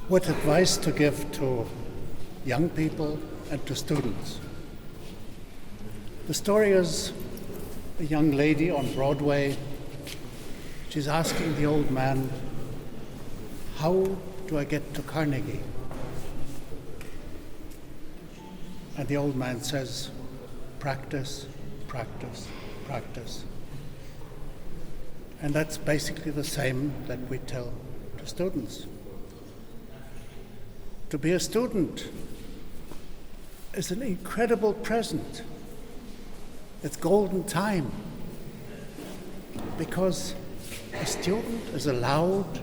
What advice to give to young people and to students? The story is a young lady on Broadway. She's asking the old man, how do I get to Carnegie? And the old man says, practice, practice, practice. And that's basically the same that we tell to students. To be a student is an incredible present. It's golden time because a student is allowed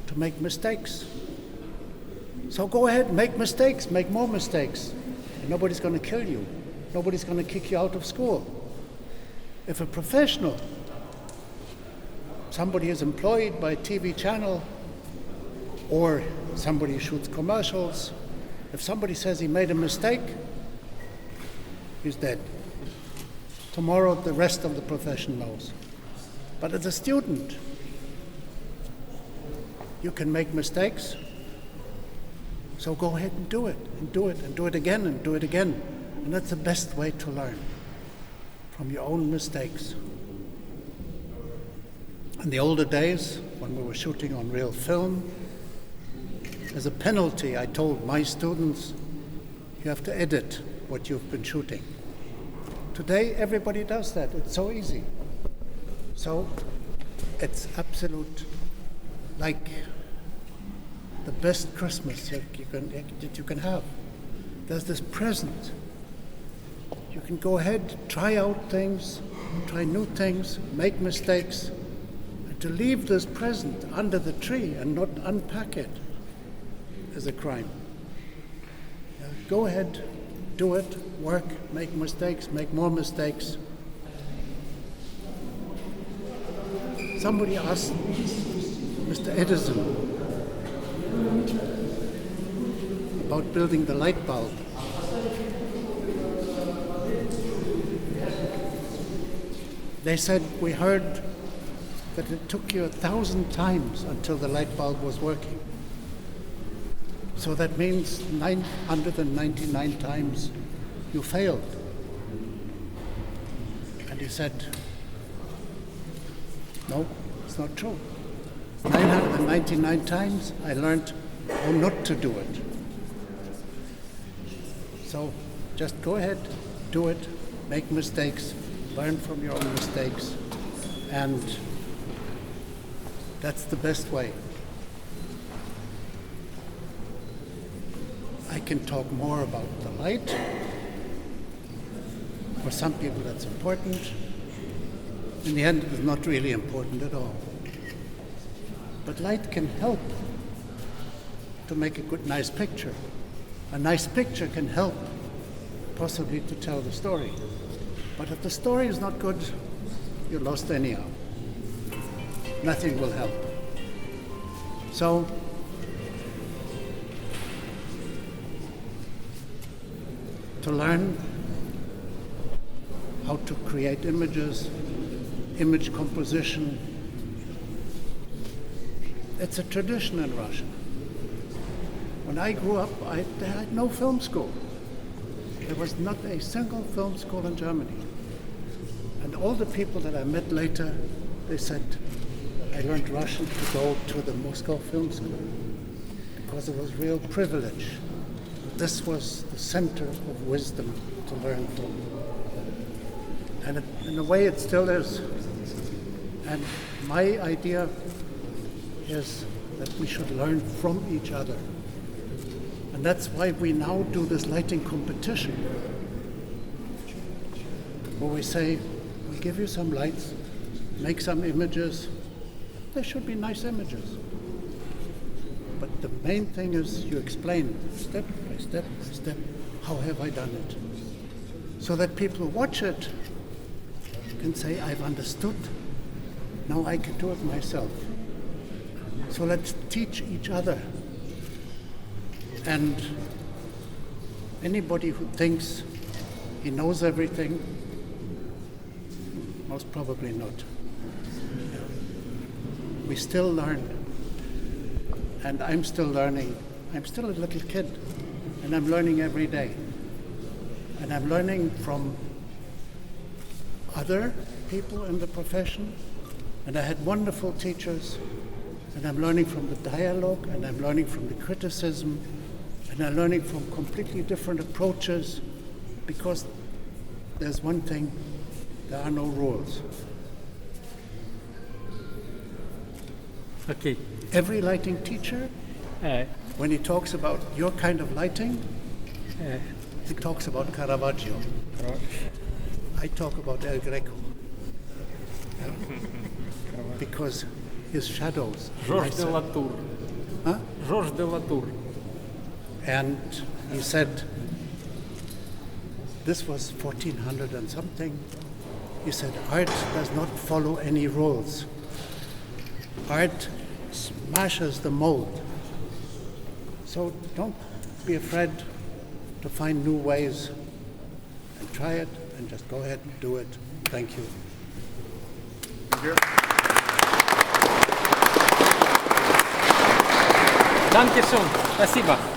to make mistakes. So go ahead, make mistakes, make more mistakes. And nobody's going to kill you. Nobody's going to kick you out of school. If a professional, somebody is employed by a TV channel, or somebody shoots commercials, if somebody says he made a mistake, he's dead. Tomorrow the rest of the profession knows. But as a student, you can make mistakes, so go ahead and do it, and do it, and do it again, and do it again. And that's the best way to learn, from your own mistakes. In the older days, when we were shooting on real film, as a penalty, I told my students, you have to edit what you've been shooting. Today, everybody does that. It's so easy. So, it's absolute, like the best Christmas that you can have. There's this present. You can go ahead, try out things, try new things, make mistakes, and to leave this present under the tree and not unpack it is a crime. Go ahead, do it, work, make mistakes, make more mistakes. Somebody asked Mr. Edison about building the light bulb. They said, we heard that it took you 1,000 times until the light bulb was working. So that means 999 times you failed. And he said, no, it's not true. 999 times I learned how not to do it. So just go ahead, do it, make mistakes, learn from your own mistakes, and that's the best way. I can talk more about the light. For some people that's important. In the end, it's not really important at all. But light can help to make a good, nice picture. A nice picture can help possibly to tell the story. But if the story is not good, you're lost anyhow. Nothing will help. So, to learn how to create images, image composition. It's a tradition in Russia. When I grew up, they had no film school. There was not a single film school in Germany. And all the people that I met later, they said, I learned Russian to go to the Moscow Film School because it was real privilege. This was the center of wisdom to learn from. And in a way it still is. And my idea is that we should learn from each other. And that's why we now do this lighting competition, where we say, we'll give you some lights, make some images. They should be nice images. But the main thing is you explain step by step by step, how have I done it? So that people who watch it can say, I've understood, now I can do it myself. So let's teach each other. And anybody who thinks he knows everything, most probably not. We still learn. And I'm still learning. I'm still a little kid, and I'm learning every day. And I'm learning from other people in the profession, and I had wonderful teachers, and I'm learning from the dialogue, and I'm learning from the criticism, and I'm learning from completely different approaches, because there's one thing, there are no rules. Okay. Every lighting teacher, when he talks about your kind of lighting, he talks about Caravaggio. I talk about El Greco. Because his shadows. Georges de Latour. Huh? Georges de Latour. And he said, this was 1400 and something. He said, art does not follow any rules. Art smashes the mold. So don't be afraid to find new ways and try it and just go ahead and do it. Thank you. Danke schön. Спасибо.